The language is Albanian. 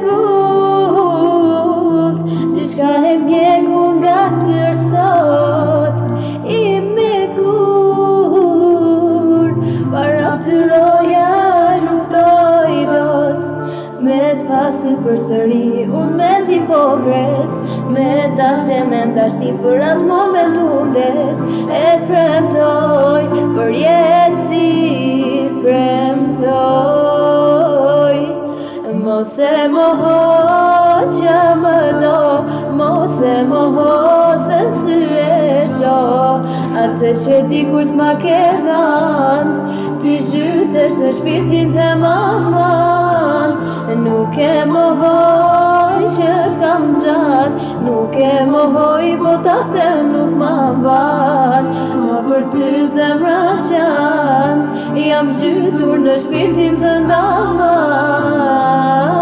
mregull, gjithçka e mjegur nga tërë sot, i mjegur, para ftyroja luftoj dot, me t'pastër përsëri, unë me si pogres, me dashti për atë moment undes, e premtoj, për jetësit premtoj. Mos e moho që më do, mos e moho se sy e shoh, atë që dikur s'ma ke dhanë, ti zhytesh në shpirtin të maman. Nuk e mohoj që t'kam gjatë, nuk e mohoj po ta them nuk ma mban, ma për ty zemra qanë, jam zhytur në shpirtin të ndaman.